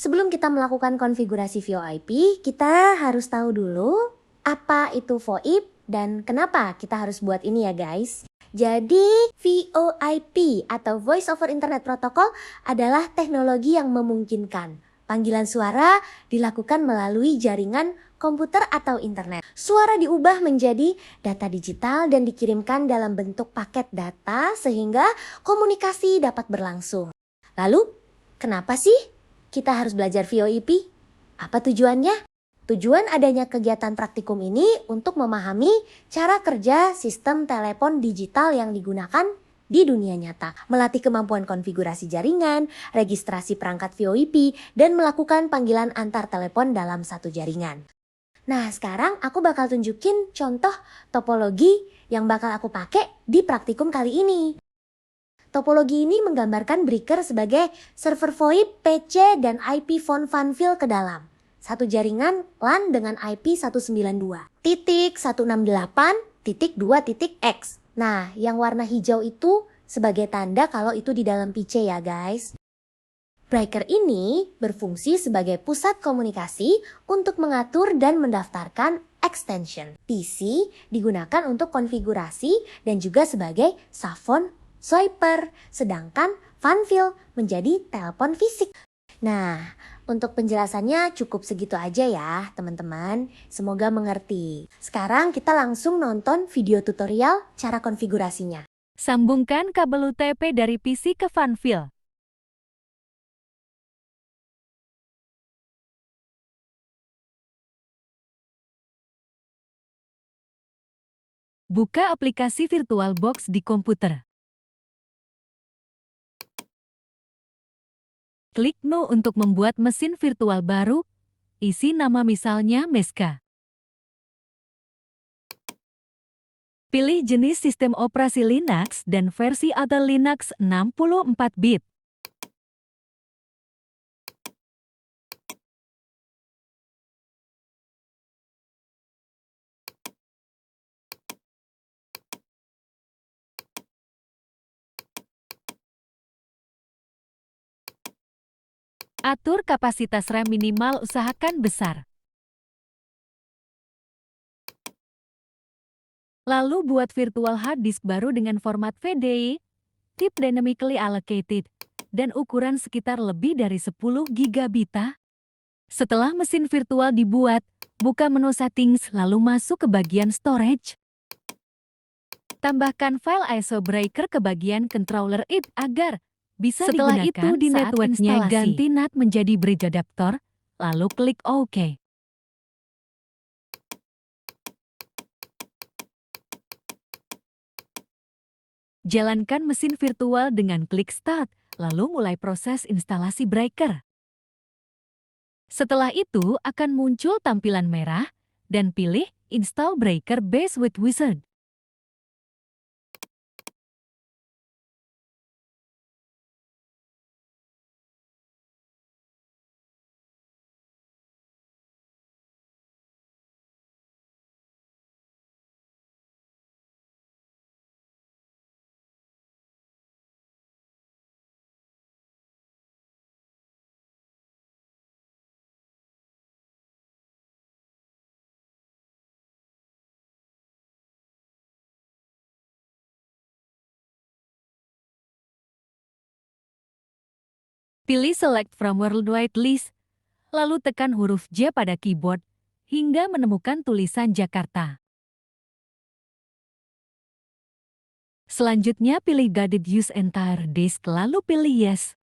Sebelum kita melakukan konfigurasi VoIP, kita harus tahu dulu apa itu VoIP dan kenapa kita harus buat ini ya guys. Jadi VoIP atau Voice over Internet Protocol adalah teknologi yang memungkinkan panggilan suara dilakukan melalui jaringan komputer atau internet. Suara diubah menjadi data digital dan dikirimkan dalam bentuk paket data sehingga komunikasi dapat berlangsung. Lalu, kenapa sih kita harus belajar VoIP? Apa tujuannya? Tujuan adanya kegiatan praktikum ini untuk memahami cara kerja sistem telepon digital yang digunakan di dunia nyata, melatih kemampuan konfigurasi jaringan, registrasi perangkat VoIP, dan melakukan panggilan antar telepon dalam satu jaringan. Nah, sekarang aku bakal tunjukin contoh topologi yang bakal aku pakai di praktikum kali ini. Topologi ini menggambarkan breaker sebagai server VoIP, PC, dan IP phone fanfil ke dalam. Satu jaringan LAN dengan IP 192.168.2.x. Nah, yang warna hijau itu sebagai tanda kalau itu di dalam PC ya guys. Breaker ini berfungsi sebagai pusat komunikasi untuk mengatur dan mendaftarkan extension. PC digunakan untuk konfigurasi dan juga sebagai subphone swiper, sedangkan fanfil menjadi telepon fisik. Nah, untuk penjelasannya cukup segitu aja ya teman-teman, semoga mengerti. Sekarang kita langsung nonton video tutorial cara konfigurasinya. Sambungkan kabel UTP dari PC ke fanfil. Buka aplikasi VirtualBox di komputer. Klik No untuk membuat mesin virtual baru, isi nama misalnya Meska. Pilih jenis sistem operasi Linux dan versi Atau Linux 64 bit. Atur kapasitas RAM minimal, usahakan besar. Lalu buat virtual hard disk baru dengan format VDI, type dynamically allocated, dan ukuran sekitar lebih dari 10 gigabita. Setelah mesin virtual dibuat, buka menu settings lalu masuk ke bagian storage. Tambahkan file ISO breaker ke bagian controller it agar bisa Setelah digunakan itu di saat networknya instalasi. ganti NAT menjadi bridge adapter, lalu klik OK. Jalankan mesin virtual dengan klik Start, lalu mulai proses instalasi breaker. Setelah itu akan muncul tampilan merah, dan pilih Install Breaker Base with Wizard. Pilih Select from Worldwide List, lalu tekan huruf J pada keyboard, hingga menemukan tulisan Jakarta. Selanjutnya pilih Guided Use Entire Disk, lalu pilih Yes.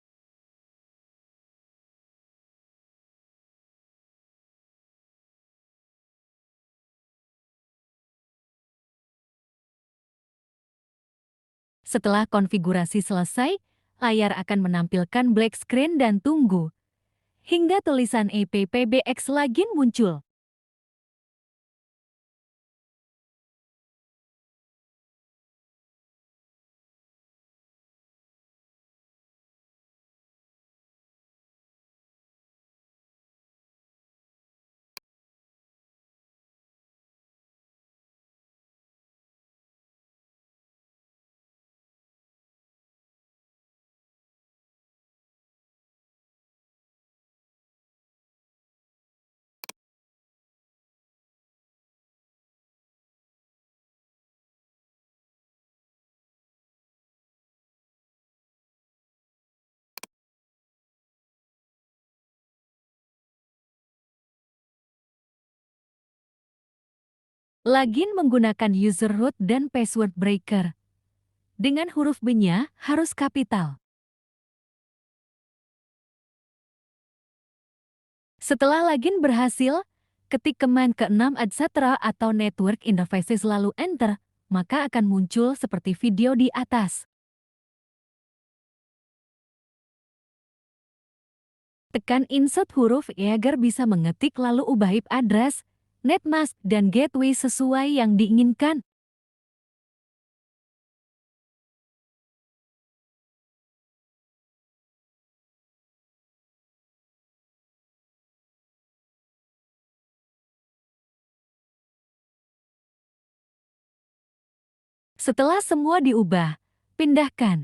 Setelah konfigurasi selesai, layar akan menampilkan black screen dan tunggu hingga tulisan EPPBX Login muncul. Login menggunakan user root dan password breaker. Dengan huruf B-nya harus kapital. Setelah login berhasil, ketik command ke-6 etc. atau network interfaces lalu enter, maka akan muncul seperti video di atas. Tekan insert huruf E agar bisa mengetik lalu ubah IP address, netmask, dan gateway sesuai yang diinginkan. Setelah semua diubah, pindahkan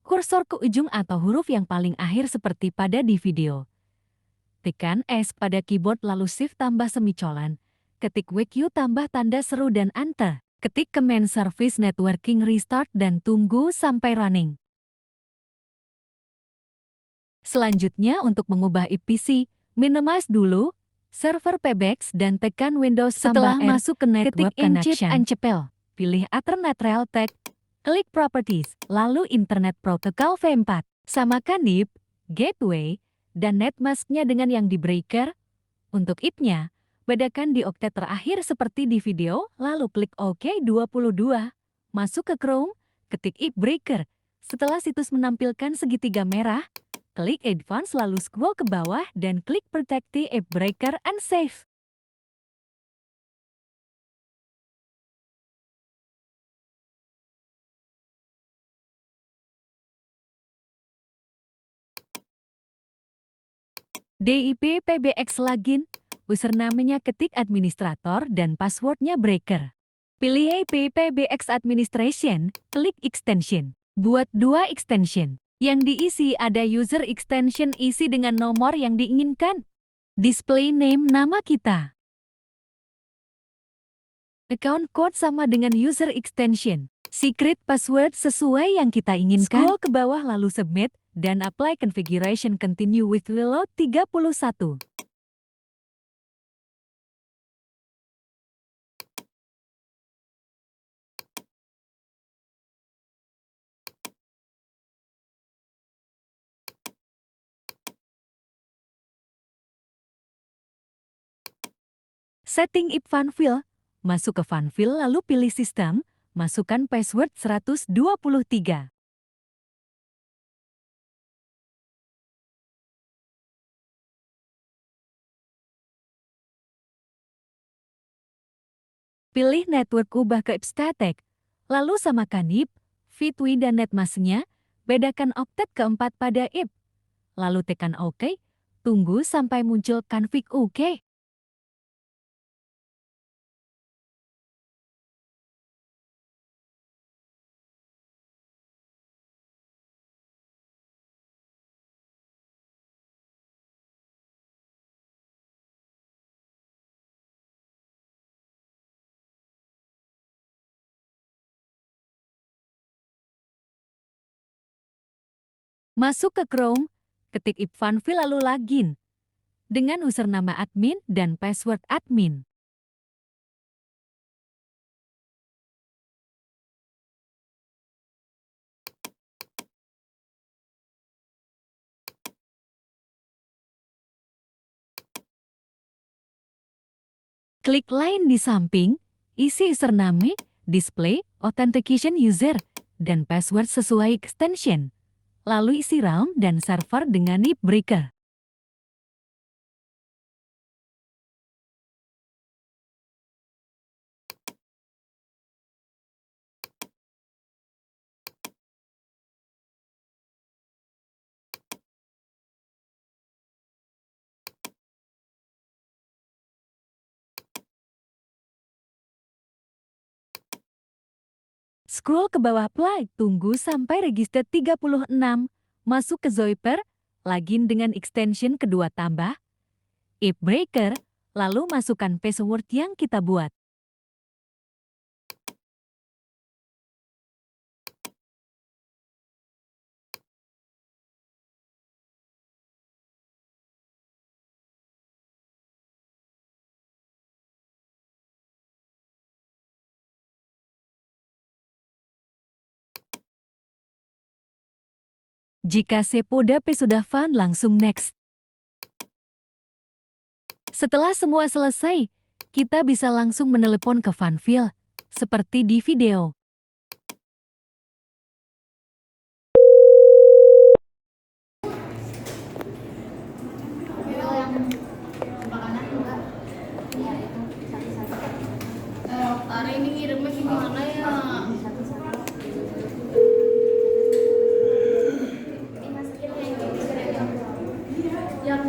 kursor ke ujung atau huruf yang paling akhir seperti pada di video. Tekan S pada keyboard lalu Shift tambah semicolon. Ketik WQ tambah tanda seru dan Enter. Ketik command service networking restart dan tunggu sampai running. Selanjutnya untuk mengubah IP PC, minimize dulu server PBX dan tekan Windows Setelah tambah R. masuk ke network Ketik Inchip connection, Uncepel. Pilih Ethernet Realtek. Klik Properties, lalu Internet Protocol V4. Samakan NIP, Gateway, dan netmasknya dengan yang di breaker. Untuk IP-nya, bedakan di oktet terakhir seperti di video, lalu klik OK 22. Masuk ke Chrome, ketik IP breaker. Setelah situs menampilkan segitiga merah, klik Advance lalu scroll ke bawah dan klik Protect the IP breaker and save. DIP PBX login, username-nya ketik administrator dan passwordnya breaker. Pilih IP PBX Administration, klik Extension. Buat dua extension. Yang diisi ada user extension isi dengan nomor yang diinginkan. Display name nama kita. Account code sama dengan user extension. Secret password sesuai yang kita inginkan. Scroll ke bawah lalu submit dan apply configuration continue with reload 31. Setting IP Funfill. Masuk ke Funfill lalu pilih sistem, masukkan password 123. Pilih network ubah ke IP static, lalu samakan IP, V2 dan netmasknya, bedakan oktet keempat pada IP. Lalu tekan OK, tunggu sampai muncul config OK. Masuk ke Chrome, ketik IP Funfill lalu login dengan username admin dan password admin. Klik line di samping, isi username, display, authentication user, dan password sesuai extension. Lalu isi realm dan server dengan IP breaker. Scroll ke bawah play, tunggu sampai register 36. Masuk ke Zoiper, login dengan extension kedua tambah, IP breaker, lalu masukkan password yang kita buat. Jika Sepoda P sudah fun, langsung next. Setelah semua selesai, kita bisa langsung menelepon ke Funfill, seperti di video. Hari ini ngirimnya gimana ya? Yang